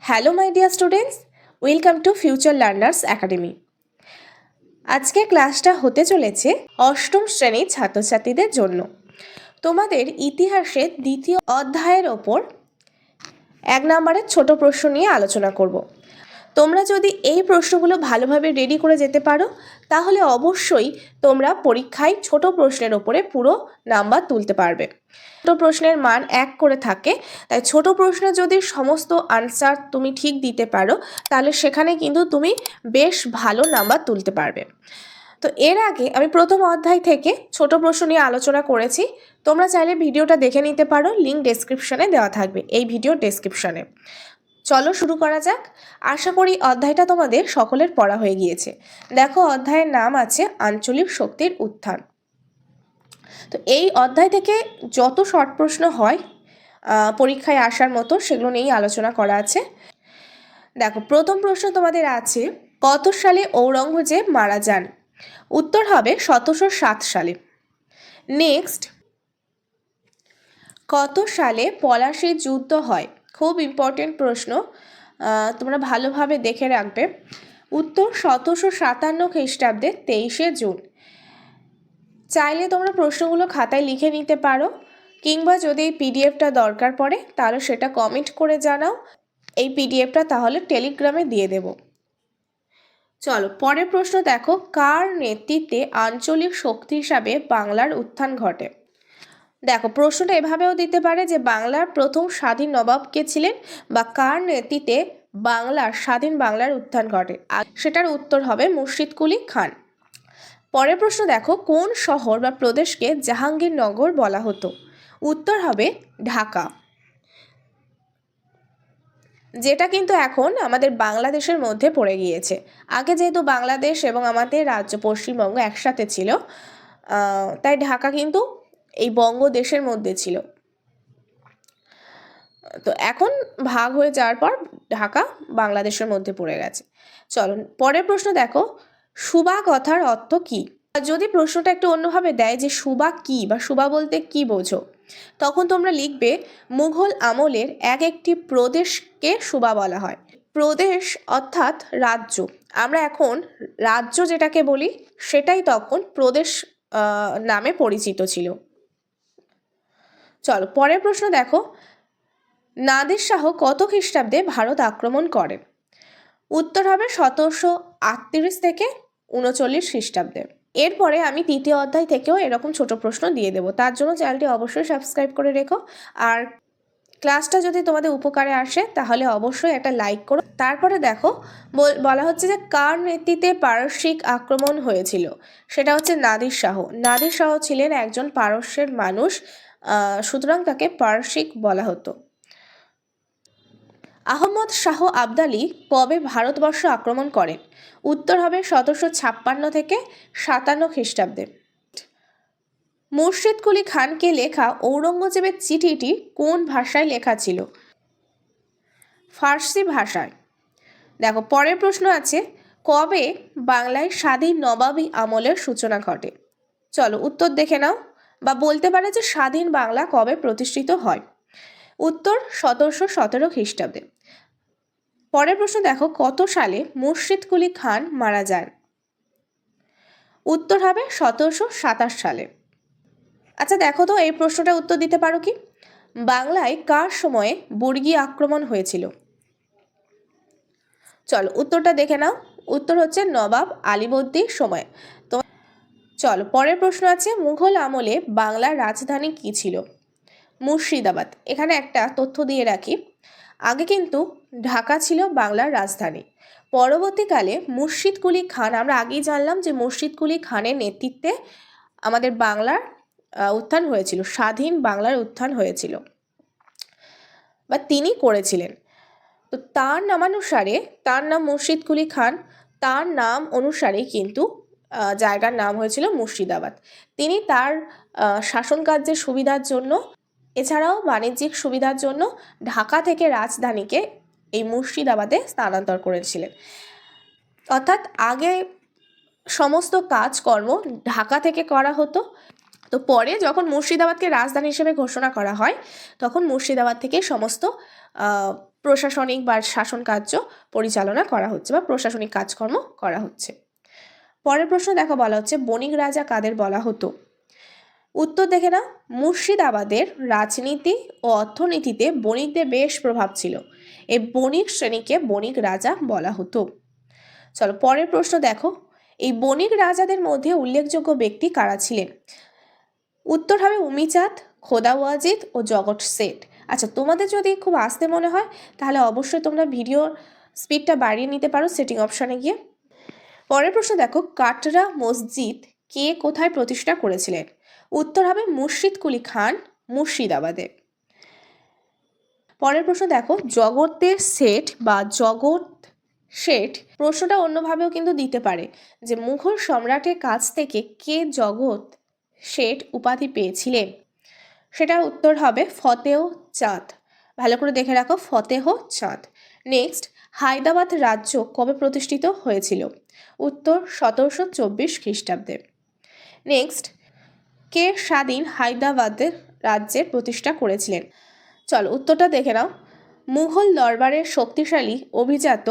Hello my dear students, welcome to future learners academy. আজকে ক্লাসটা হতে চলেছে অষ্টম শ্রেণীর ছাত্রছাত্রীদের জন্য। তোমাদের ইতিহাসের দ্বিতীয় অধ্যায়ের ওপর 1 নম্বরের ছোট প্রশ্ন নিয়ে আলোচনা করব। তোমরা যদি এই প্রশ্নগুলো ভালোভাবে রেডি করে যেতে পারো তাহলে অবশ্যই তোমরা পরীক্ষায় ছোট প্রশ্নের ওপরে পুরো নাম্বার তুলতে পারবে। ছোট প্রশ্নের মান 1 করে থাকে, তাই ছোট প্রশ্নে যদি সমস্ত আনসার তুমি ঠিক দিতে পারো তাহলে সেখানে কিন্তু তুমি বেশ ভালো নাম্বার তুলতে পারবে। তো এর আগে আমি প্রথম অধ্যায় থেকে ছোট প্রশ্ন নিয়ে আলোচনা করেছি, তোমরা চাইলে ভিডিওটা দেখে নিতে পারো, লিঙ্ক ডেসক্রিপশনে দেওয়া থাকবে, এই ভিডিও ডেসক্রিপশনে। চলো শুরু করা যাক। আশা করি অধ্যায়টা তোমাদের সকলের পড়া হয়ে গিয়েছে। দেখো, অধ্যায়ের নাম আছে আঞ্চলিক শক্তির উত্থান। তো এই অধ্যায় থেকে যত শর্ট প্রশ্ন হয় পরীক্ষায় আসার মতো সেগুলো নিয়েই আলোচনা করা আছে। দেখো, প্রথম প্রশ্ন তোমাদের আছে, কত সালে ঔরঙ্গজেব মারা যান? উত্তর হবে 1707 সালে। নেক্সট, কত সালে পলাশীর যুদ্ধ হয়? খুব ইম্পর্টেন্ট প্রশ্ন, তোমরা ভালোভাবে দেখে রাখবে। উত্তর 1757 খ্রিস্টাব্দে 23শে জুন। চাইলে তোমরা প্রশ্নগুলো খাতায় লিখে নিতে পারো, কিংবা যদি এই পিডিএফটা দরকার পড়ে তাহলে সেটা কমেন্ট করে জানাও, এই পিডিএফটা তাহলে টেলিগ্রামে দিয়ে দেব। চলো পরের প্রশ্ন দেখো, কার নেতৃত্বে আঞ্চলিক শক্তি হিসাবে বাংলার উত্থান ঘটে? দেখো, প্রশ্নটা এভাবেও দিতে পারে যে বাংলার প্রথম স্বাধীন নবাব কে ছিলেন, বা কার নেতৃত্বে স্বাধীন বাংলার উত্থান ঘটে, আর সেটার উত্তর হবে মুর্শিদ কুলি খান। পরের প্রশ্ন দেখো, কোন শহর বা প্রদেশকে জাহাঙ্গীরনগর বলা হতো? উত্তর হবে ঢাকা, যেটা কিন্তু এখন আমাদের বাংলাদেশের মধ্যে পড়ে গিয়েছে। আগে যেহেতু বাংলাদেশ এবং আমাদের রাজ্য পশ্চিমবঙ্গ একসাথে ছিল, তাই ঢাকা কিন্তু এই বঙ্গদেশের মধ্যে ছিল। তো এখন ভাগ হয়ে যাওয়ার পর ঢাকা বাংলাদেশের মধ্যে পড়ে গেছে। চলো পরের প্রশ্ন দেখো, সুবা কথার অর্থ কী? যদি প্রশ্নটা একটু অন্যভাবে দেয় যে সুবা কী বা সুবা বলতে কী বোঝো, তখন তোমরা লিখবে মুঘল আমলের একটি প্রদেশকে সুবা বলা হয়। প্রদেশ অর্থাৎ রাজ্য, আমরা এখন রাজ্য যেটাকে বলি সেটাই তখন প্রদেশ নামে পরিচিত ছিল। চলো পরের প্রশ্ন দেখো, নাদের শাহ কত খ্রিস্টাব্দে ভারত আক্রমণ করেন? উত্তর হবে 1738 থেকে 39 খ্রিস্টাব্দে। এরপরে আমি তৃতীয় অধ্যায় থেকেও এরকম ছোট প্রশ্ন দিয়ে দেবো, তার জন্য চ্যানেলটি অবশ্যই সাবস্ক্রাইব করে রেখো। আর ক্লাসটা যদি তোমাদের উপকারে আসে তাহলে অবশ্যই একটা লাইক করো। তারপরে দেখো, বলা হচ্ছে যে কার নেতৃত্বে পারস্যিক আক্রমণ হয়েছিল? সেটা হচ্ছে নাদির শাহ। নাদির শাহ ছিলেন একজন পারস্যের মানুষ, সুতরাং তাকে পারস্যিক বলা হতো। আহমদ শাহ আবদালি কবে ভারতবর্ষ আক্রমণ করেন? উত্তর হবে 1756 থেকে 57 খ্রিস্টাব্দে। মুর্শিদ কুলি খানকে লেখা ঔরঙ্গজেবের চিঠিটি কোন ভাষায় লেখা ছিল? ফার্সি ভাষায়। দেখো পরের প্রশ্ন আছে, কবে বাংলায় স্বাধীন নবাবী আমলের সূচনা ঘটে? চলো উত্তর দেখে নাও, বা বলতে পারে যে স্বাধীন বাংলা কবে প্রতিষ্ঠিত হয়? উত্তর 1717 খ্রিস্টাব্দে। পরের প্রশ্ন দেখো, কত সালে মুর্শিদ কুলি খান মারা যান? উত্তর হবে 1727 সালে। আচ্ছা দেখো তো, এই প্রশ্নটার উত্তর দিতে পারো কি? বাংলায় কার সময়ে বর্গী আক্রমণ হয়েছিল? চলো উত্তরটা দেখে নাও, উত্তর হচ্ছে নবাব আলীবর্দীর সময়। তো চলো পরের প্রশ্ন আছে, মুঘল আমলে বাংলার রাজধানী কি ছিল? মুর্শিদাবাদ। এখানে একটা তথ্য দিয়ে রাখি, আগে কিন্তু ঢাকা ছিল বাংলার রাজধানী। পরবর্তীকালে মুর্শিদ কুলি খান, আমরা আগেই জানলাম যে মুর্শিদ কুলি খানের নেতৃত্বে আমাদের বাংলার উত্থান হয়েছিল, স্বাধীন বাংলার উত্থান হয়েছিল, বা তিনি করেছিলেন। তো তার নামানুসারে, তার নাম মুর্শিদ কুলি খান, তার নাম অনুসারে কিন্তু জায়গার নাম হয়েছিল মুর্শিদাবাদ। তিনি তার শাসন কার্যের সুবিধার জন্য, এছাড়াও বাণিজ্যিক সুবিধার জন্য ঢাকা থেকে রাজধানীকে এই মুর্শিদাবাদে স্থানান্তর করেছিলেন। অর্থাৎ আগে সমস্ত কাজকর্ম ঢাকা থেকে করা হতো, তো পরে যখন মুর্শিদাবাদকে রাজধানী হিসেবে ঘোষণা করা হয় তখন মুর্শিদাবাদ থেকে সমস্ত প্রশাসনিক বা শাসন কার্য পরিচালনা করা হচ্ছে বা প্রশাসনিক কাজকর্ম করা হচ্ছে। পরের প্রশ্ন দেখো, বলা হচ্ছে বণিক রাজা কাদের বলা হতো? উত্তর দেখে নাও, মুর্শিদাবাদের রাজনীতি ও অর্থনীতিতে বণিকদের বেশ প্রভাব ছিল। এই বণিক শ্রেণীকে বণিক রাজা বলা হতো। চলো পরের প্রশ্ন দেখো, এই বণিক রাজাদের মধ্যে উল্লেখযোগ্য ব্যক্তি কারা ছিলেন? উত্তর হবে উমিচাঁদ, খোদা ওয়াজিদ ও জগৎ শেঠ। আচ্ছা, তোমাদের যদি খুব আস্তে মনে হয় তাহলে অবশ্যই তোমরা ভিডিওর স্পিডটা বাড়িয়ে নিতে পারো সেটিং অপশানে গিয়ে। পরের প্রশ্ন দেখো, কাটরা মসজিদ কে কোথায় প্রতিষ্ঠা করেছিলেন? উত্তর হবে মুর্শিদ কুলি খান, মুর্শিদাবাদে। পরের প্রশ্ন দেখো, জগতের শেঠ বা জগৎ শেঠ, প্রশ্নটা অন্যভাবেও কিন্তু দিতে পারে যে মুঘল সম্রাটের কাছ থেকে কে জগৎ শেঠ উপাধি পেয়েছিলেন? সেটার উত্তর হবে ফতেহ চাঁদ। ভালো করে দেখে রাখো, ফতেহ চাঁদ। নেক্সট, হায়দ্রাবাদ রাজ্য কবে প্রতিষ্ঠিত হয়েছিল? উত্তর 1724 খ্রিস্টাব্দে। নেক্সট, কে স্বাধীন হায়দ্রাবাদের রাজ্যের প্রতিষ্ঠা করেছিলেন? চলো উত্তরটা দেখে নাও, মুঘল দরবারের শক্তিশালী অভিজাত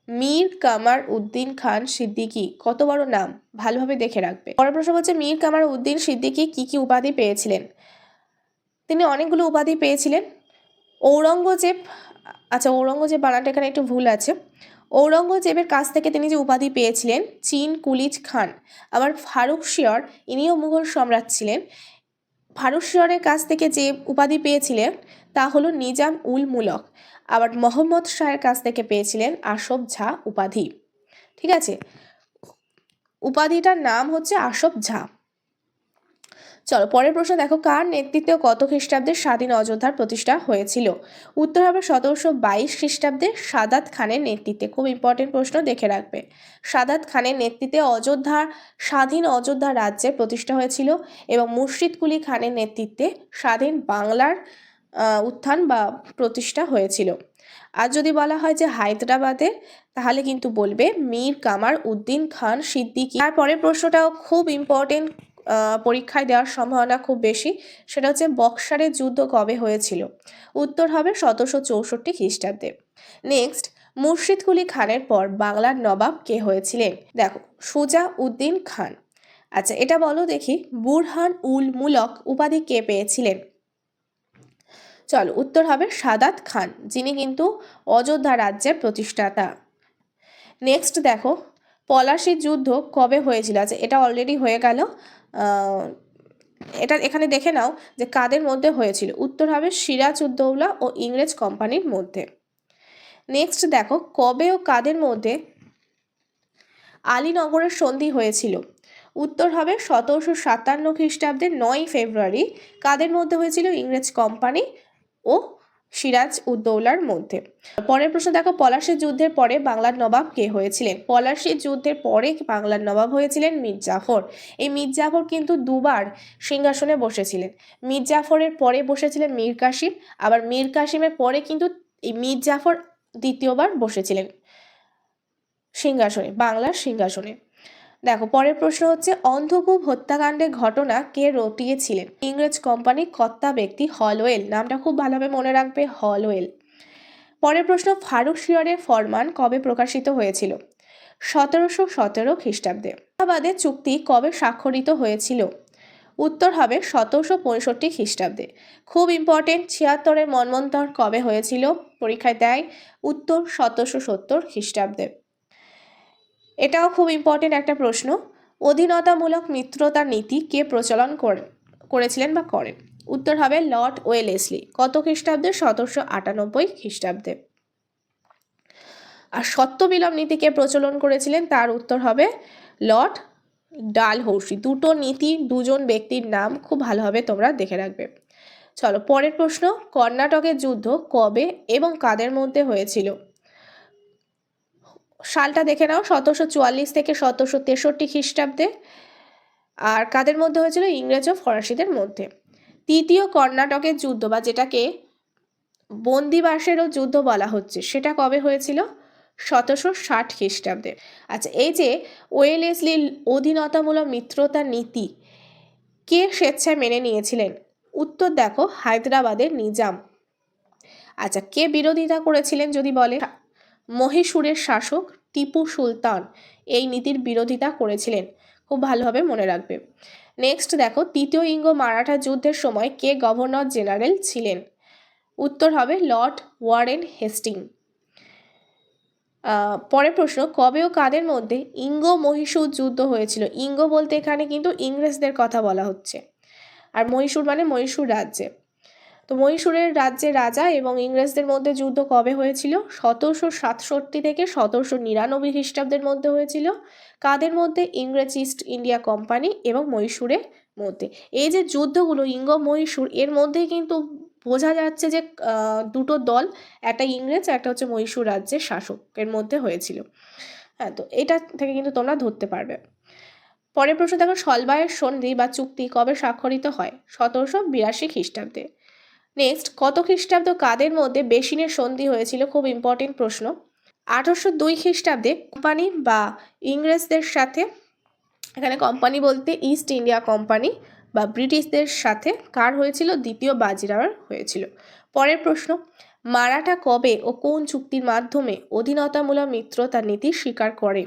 মীর কামার উদ্দিন খান সিদ্দিকী। কত বড় নাম, ভালোভাবে দেখে রাখবে। পরের প্রশ্ন হচ্ছে মীর কামার উদ্দিন সিদ্দিকী কি কি উপাধি পেয়েছিলেন? তিনি অনেকগুলো উপাধি পেয়েছিলেন। ঔরঙ্গজেব, আচ্ছা ঔরঙ্গজেব বানানটা এখানে একটু ভুল আছে। ঔরঙ্গজেবের কাছ থেকে তিনি যে উপাধি পেয়েছিলেন চীন কুলিজ খান। আবার ফারুক শিয়র, ইনিও মুঘল সম্রাট ছিলেন। ফারুক শিয়রের কাছ থেকে যে উপাধি পেয়েছিলেন তা হলো নিজাম উল মুলক। আবার মোহাম্মদ শাহের কাছ থেকে পেয়েছিলেন আসফ ঝা উপাধি। ঠিক আছে, উপাধিটার নাম হচ্ছে আসফ ঝা। চলো পরের প্রশ্ন দেখো, কার নেতৃত্বে কত খ্রিস্টাব্দে স্বাধীন অযোধ্যার প্রতিষ্ঠা হয়েছিল? উত্তর হবে 1722 খ্রিস্টাব্দে সাদাত খানের নেতৃত্বে। খুব ইম্পর্টেন্ট প্রশ্ন, দেখে রাখবে। সাদাত খানের নেতৃত্বে স্বাধীন অযোধ্যা রাজ্যের প্রতিষ্ঠা হয়েছিল এবং মুর্শিদ কুলি খানের নেতৃত্বে স্বাধীন বাংলার উত্থান বা প্রতিষ্ঠা হয়েছিল। আর যদি বলা হয় যে হায়দ্রাবাদে, তাহলে কিন্তু বলবে মীর কামার উদ্দিন খান সিদ্দিকী। তারপরের প্রশ্নটাও খুব ইম্পর্টেন্ট, পরীক্ষায় দেওয়ার সম্ভাবনা খুব বেশি। সেটা হচ্ছে বক্সারের যুদ্ধ কবে হয়েছিল? উত্তর হবে 1764 খ্রিস্টাব্দে। নেক্সট, মুর্শিদ কুলি খানের পর বাংলার নবাব কে হয়েছিলেন? দেখো, সুজা উদ্দিন খান। আচ্ছা এটা বলো দেখি, বুরহান উল মুলক উপাধি কে পেয়েছিলেন? চলো উত্তর হবে সাদাত খান, যিনি কিন্তু অযোধ্যা রাজ্যের প্রতিষ্ঠাতা। নেক্সট দেখো, পলাশির যুদ্ধ কবে হয়েছিল? আচ্ছা এটা অলরেডি হয়ে গেল। এটা এখানে দেখে নাও যে কাদের মধ্যে হয়েছিল। উত্তর হবে সিরাজ উদ্দৌলা ও ইংরেজ কোম্পানির মধ্যে। নেক্সট দেখো, কবে ও কাদের মধ্যে আলীনগরের সন্ধি হয়েছিল? উত্তর হবে 1757 খ্রিস্টাব্দের 9 ফেব্রুয়ারি। কাদের মধ্যে হয়েছিল? ইংরেজ কোম্পানি ও সিরাজ উদ্দৌলার মধ্যে। পরের প্রশ্ন দেখো, পলাশির যুদ্ধের পরে বাংলার নবাব কে হয়েছিলেন? পলাশির যুদ্ধের পরে বাংলার নবাব হয়েছিলেন মীর জাফর। এই মীর জাফর কিন্তু দুবার সিংহাসনে বসেছিলেন। মীর জাফরের পরে বসেছিলেন মীর কাসিম, আবার মীর কাসিমের পরে কিন্তু এই মীর জাফর দ্বিতীয়বার বসেছিলেন সিংহাসনে, বাংলার সিংহাসনে। দেখো পরের প্রশ্ন হচ্ছে, অন্ধকূপ হত্যাকাণ্ডের ঘটনা কে রটিয়েছিলেন? ইংরেজ কোম্পানির কর্তা ব্যক্তি হলওয়েল। নামটা খুব ভালোভাবে মনে রাখবে, হলওয়েল। পরের প্রশ্ন, ফারুক শিয়রের ফরমান কবে প্রকাশিত হয়েছিল? 1717 খ্রিস্টাব্দে। এলাহাবাদের চুক্তি কবে স্বাক্ষরিত হয়েছিল? উত্তর হবে 1765 খ্রিস্টাব্দে। খুব ইম্পর্টেন্ট, 76-এর মন্বন্তর কবে হয়েছিল? পরীক্ষায় দেয়। উত্তর 1770 খ্রিস্টাব্দে। এটাও খুব ইম্পর্টেন্ট একটা প্রশ্ন। অধীনতামূলক মিত্রতার নীতি কে প্রচলন করেছিলেন বা করেন? উত্তর হবে লর্ড ওয়েলেসলি। কত খ্রিস্টাব্দে? 1798 খ্রিস্টাব্দে। আর সত্যবিলোপ নীতি কে প্রচলন করেছিলেন? তার উত্তর হবে লর্ড ডালহৌসি। দুটো নীতি, দুজন ব্যক্তির নাম, খুব ভালোভাবে তোমরা দেখে রাখবে। চলো পরের প্রশ্ন, কর্ণাটকের যুদ্ধ কবে এবং কাদের মধ্যে হয়েছিল? সালটা দেখে নাও, 1744 থেকে 1763 খ্রিস্টাব্দে। আর কাদের মধ্যে হয়েছিল? ইংরেজ ও ফরাসিদের মধ্যে। তৃতীয় কর্ণাটকের যুদ্ধ বা যেটাকে বন্দিবাসেরও যুদ্ধ বলা হচ্ছে, সেটা কবে হয়েছিল? 1760 খ্রিস্টাব্দে। আচ্ছা এই যে ওয়েলেসলি অধীনতামূলক মিত্রতা নীতি, কে স্বেচ্ছায় মেনে নিয়েছিলেন? উত্তর দেখো, হায়দ্রাবাদের নিজাম। আচ্ছা, কে বিরোধিতা করেছিলেন যদি বলে? মহীশূরের শাসক টিপু সুলতান এই নীতির বিরোধিতা করেছিলেন। খুব ভালোভাবে মনে রাখবে। নেক্সট দেখো, তৃতীয় ইঙ্গ মারাঠা যুদ্ধের সময় কে গভর্নর জেনারেল ছিলেন? উত্তর হবে লর্ড ওয়ারেন হেস্টিং। পরের প্রশ্ন, কবে ও কাদের মধ্যে ইঙ্গ মহীশূর যুদ্ধ হয়েছিল? ইঙ্গ বলতে এখানে কিন্তু ইংরেজদের কথা বলা হচ্ছে, আর মহীশূর মানে মহীশূর রাজ্যে। তো মহীশূরের রাজ্যের রাজা এবং ইংরেজদের মধ্যে যুদ্ধ কবে হয়েছিল? 1767 থেকে 1799 খ্রিস্টাব্দের মধ্যে হয়েছিল। কাদের মধ্যে? ইংরেজ ইস্ট ইন্ডিয়া কোম্পানি এবং মহীশূরের মধ্যে। এই যে যুদ্ধগুলো ইঙ্গ মহীশূর, এর মধ্যেই কিন্তু বোঝা যাচ্ছে যে দুটো দল, একটা ইংরেজ একটা হচ্ছে মহীশূর রাজ্যের শাসকের মধ্যে হয়েছিল। হ্যাঁ, তো এটা থেকে কিন্তু তোমরা ধরতে পারবে। পরের প্রশ্ন দেখো, সলবায়ের সন্ধি বা চুক্তি কবে স্বাক্ষরিত হয়? 1782 খ্রিস্টাব্দে। নেক্সট, কত খ্রিস্টাব্দ কাদের মধ্যে বেসিনের সন্ধি হয়েছিল? খুব ইম্পর্টেন্ট প্রশ্ন। 1802 খ্রিস্টাব্দে কোম্পানি বা ইংরেজদের সাথে, এখানে কোম্পানি বলতে ইস্ট ইন্ডিয়া কোম্পানি বা ব্রিটিশদের সাথে কার হয়েছিল? দ্বিতীয় বাজিরাওয়ের হয়েছিল। পরের প্রশ্ন, মারাঠা কবে ও কোন চুক্তির মাধ্যমে অধীনতামূলক মিত্রতার নীতি স্বীকার করে?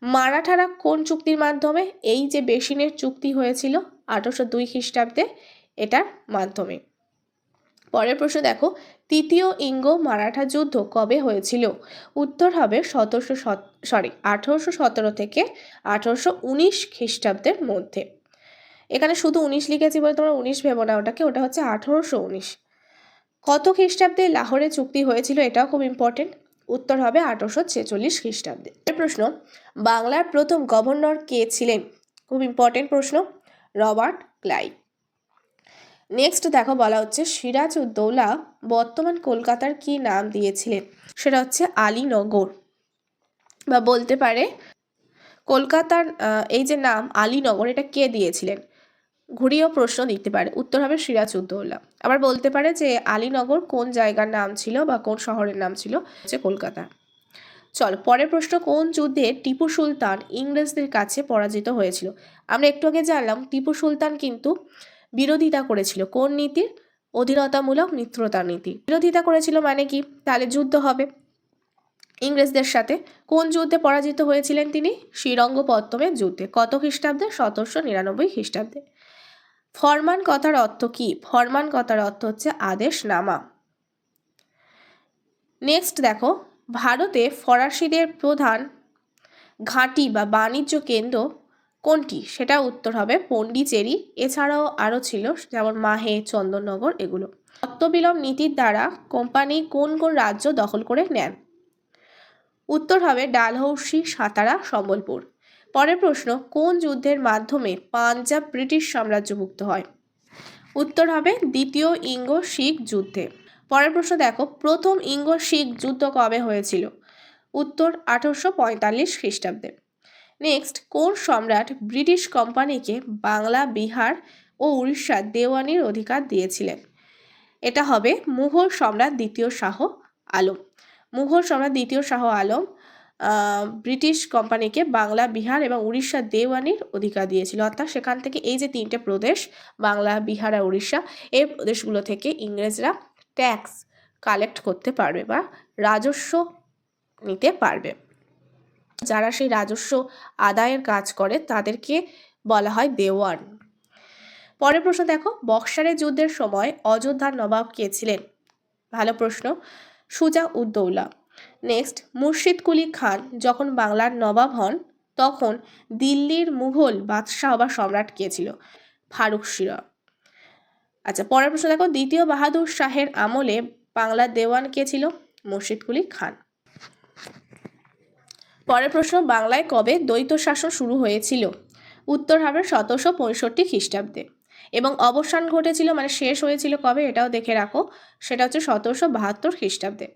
মারাঠারা কোন চুক্তির মাধ্যমে? এই যে বেসিনের চুক্তি হয়েছিল 1802 খ্রিস্টাব্দে, এটার মাধ্যমে। পরের প্রশ্ন দেখো, তৃতীয় ইঙ্গ মারাঠা যুদ্ধ কবে হয়েছিল? উত্তর হবে 1817 থেকে 1819 খ্রিস্টাব্দের মধ্যে। এখানে শুধু 19 লিখেছি বলে তোমরা 19 ভেবো না ওটাকে, ওটা হচ্ছে 1819। কত খ্রিস্টাব্দে লাহোরে চুক্তি হয়েছিল? এটাও খুব ইম্পর্টেন্ট। উত্তর হবে 1846 খ্রিস্টাব্দে। প্রশ্ন, বাংলার প্রথম গভর্নর কে ছিলেন? খুব ইম্পর্টেন্ট প্রশ্ন, রবার্ট ক্লাইভ। নেক্সট দেখো, বলা হচ্ছে সিরাজউদ্দৌলা বর্তমান কলকাতার কি নাম দিয়েছিলেন? সেটা হচ্ছে আলীনগর, বা বলতে পারে কলকাতার এই যে নাম আলীনগর, এটা কে দিয়েছিলেন? ঘুরিয়েও প্রশ্ন দিতে পারে। উত্তর হবে সিরাজউদ্দৌলা। আবার বলতে পারে যে আলীনগর কোন জায়গার নাম ছিল বা কোন শহরের নাম ছিল? হচ্ছে কলকাতা। চল, পরের প্রশ্ন, কোন যুদ্ধে টিপু সুলতান ইংরেজদের কাছে পরাজিত হয়েছিল? আমরা একটু আগে জানলাম টিপু সুলতান কিন্তু বিরোধিতা করেছিল কোন নীতির? অধীনতামূলক মিত্রতা নীতি। বিরোধিতা করেছিল মানে কি? তাহলে যুদ্ধ হবে ইংরেজদের সাথে। কোন যুদ্ধে পরাজিত হয়েছিলেন তিনি? শ্রীরঙ্গপত্তমের যুদ্ধে। কত খ্রিস্টাব্দে? 1799 খ্রিস্টাব্দে। ফরমান কথার অর্থ কি? ফরমান কথার অর্থ হচ্ছে আদেশনামা। নেক্সট দেখো, ভারতে ফরাসিদের প্রধান ঘাঁটি বা বাণিজ্য কেন্দ্র কোনটি? সেটা উত্তর হবে পন্ডিচেরি। এছাড়াও আরও ছিল, যেমন মাহে, চন্দননগর, এগুলো। অর্থবিলম্ব নীতির দ্বারা কোম্পানি কোন কোন রাজ্য দখল করে নেন? উত্তর হবে ডালহৌসি, সাতারা, সম্বলপুর। পরের প্রশ্ন, কোন যুদ্ধের মাধ্যমে পাঞ্জাব ব্রিটিশ সাম্রাজ্যভুক্ত হয়? উত্তর হবে দ্বিতীয় ইঙ্গ শিখ যুদ্ধে। পরের প্রশ্ন দেখো, প্রথম ইঙ্গ শিখ যুদ্ধ কবে হয়েছিল? উত্তর 1845 খ্রিস্টাব্দে। নেক্সট, কোন সম্রাট ব্রিটিশ কোম্পানিকে বাংলা, বিহার ও উড়িষ্যার দেওয়ানির অধিকার দিয়েছিলেন? এটা হবে মুঘল সম্রাট দ্বিতীয় শাহ আলম। মুঘল সম্রাট দ্বিতীয় শাহ আলম ব্রিটিশ কোম্পানিকে বাংলা, বিহার এবং উড়িষ্যার দেওয়ানির অধিকার দিয়েছিল। অর্থাৎ সেখান থেকে এই যে তিনটে প্রদেশ, বাংলা, বিহার আর উড়িষ্যা, এই প্রদেশগুলো থেকে ইংরেজরা ট্যাক্স কালেক্ট করতে পারবে বা রাজস্ব নিতে পারবে। যারা সেই রাজস্ব আদায়ের কাজ করে তাদেরকে বলা হয় দেওয়ান। পরের প্রশ্ন দেখো, বক্সারের যুদ্ধের সময় অযোধ্যার নবাব কে ছিলেন? ভালো প্রশ্ন, সুজা-উদ-দৌলা। নেক্সট, মুর্শিদ কুলি খান যখন বাংলার নবাব হন তখন দিল্লির মুঘল বাদশাহ বা সম্রাট কে ছিল? ফারুক শিরা। আচ্ছা, পরের প্রশ্ন দেখো, দ্বিতীয় বাহাদুর শাহের আমলে বাংলার দেওয়ান কে ছিল? মুর্শিদ কুলি খান। পরের প্রশ্ন, বাংলায় কবে দ্বৈত শাসন শুরু হয়েছিল? উত্তর হবে 1765 খ্রিস্টাব্দে। এবং অবসান ঘটেছিল মানে শেষ হয়েছিল কবে? এটাও দেখে রাখো, সেটা হচ্ছে 1772 খ্রিস্টাব্দে।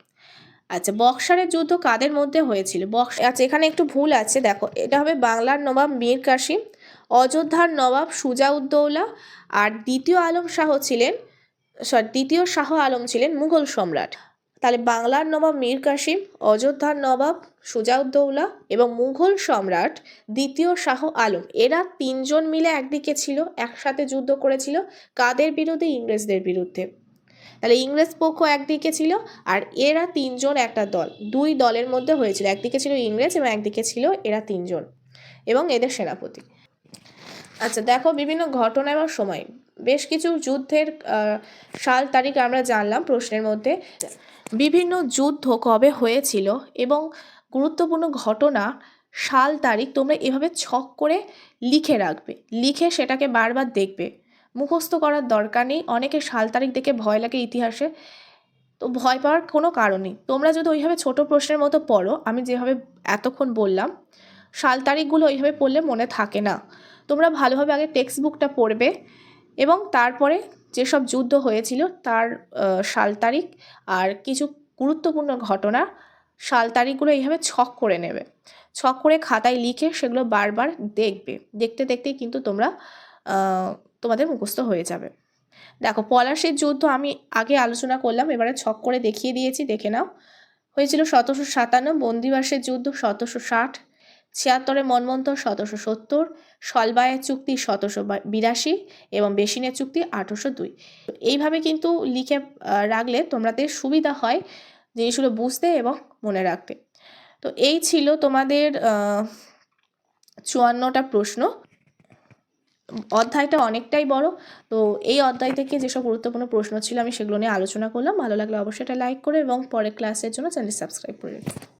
আচ্ছা, বক্সারের যুদ্ধ কাদের মধ্যে হয়েছিল? আচ্ছা, এখানে একটু ভুল আছে, দেখো এটা হবে বাংলার নবাব মীর কাসিম, অযোধ্যার নবাব সুজা-উদ-দৌলা, আর দ্বিতীয় শাহ আলম ছিলেন মুঘল সম্রাট। তাহলে বাংলার নবাব মীর কাসিম, অযোধ্যার নবাব সুজাউদ্দৌলা এবং মুঘল সম্রাট দ্বিতীয় শাহ আলম, এরা তিনজন মিলে একদিকে ছিল, একসাথে যুদ্ধ করেছিল। কাদের বিরুদ্ধে? ইংরেজদের বিরুদ্ধে। তাহলে ইংরেজ পক্ষ একদিকে ছিল আর এরা তিনজন একটা দল, দুই দলের মধ্যে হয়েছিল। একদিকে ছিল ইংরেজ এবং একদিকে ছিল এরা তিনজন এবং এদের সেনাপতি। আচ্ছা দেখো, বিভিন্ন ঘটনা এবং সময়, বেশ কিছু যুদ্ধের সাল তারিখ আমরা জানলাম প্রশ্নের মধ্যে। বিভিন্ন যুদ্ধ কবে হয়েছিল এবং গুরুত্বপূর্ণ ঘটনা, সাল তারিখ তোমরা এভাবে ছক করে লিখে রাখবে, লিখে সেটাকে বারবার দেখবে। মুখস্থ করার দরকার নেই। অনেকে সাল তারিখ দেখে ভয় লাগে ইতিহাসে, তো ভয় পাওয়ার কোনো কারণ নেই। তোমরা যদি ওইভাবে ছোট প্রশ্নের মতো পড়ো, আমি যেভাবে এতক্ষণ বললাম, সাল তারিখগুলো ওইভাবে পড়লে মনে থাকে না। তোমরা ভালোভাবে আগে টেক্সট বুকটা পড়বে এবং তারপরে যেসব যুদ্ধ হয়েছিল তার সাল তারিখ আর কিছু গুরুত্বপূর্ণ ঘটনা সাল তারিখগুলো এইভাবে ছক করে নেবে। ছক করে খাতায় লিখে সেগুলো বারবার দেখবে, দেখতে দেখতেই কিন্তু তোমরা তোমাদের মুখস্থ হয়ে যাবে। দেখো, পলাশীর যুদ্ধ আমি আগে আলোচনা করলাম, এবারে ছক করে দেখিয়ে দিয়েছি, দেখে নাও। হয়েছিল 1757, বন্দিবাসের যুদ্ধ 1760, 76 মন্বন্তর 1770, সলবায়ের চুক্তি 1782 এবং বেসিনের চুক্তি 1802। এইভাবে কিন্তু লিখে রাখলে তোমাদের সুবিধা হয় জিনিসগুলো বুঝতে এবং মনে রাখতে। তো এই ছিল তোমাদের 54টা প্রশ্ন। অধ্যায়টা অনেকটাই বড়, তো এই অধ্যায় থেকে যেসব গুরুত্বপূর্ণ প্রশ্ন ছিল আমি সেগুলো নিয়ে আলোচনা করলাম। ভালো লাগলে অবশ্যই এটা লাইক করে এবং পরের ক্লাসের জন্য চ্যানেল সাবস্ক্রাইব করে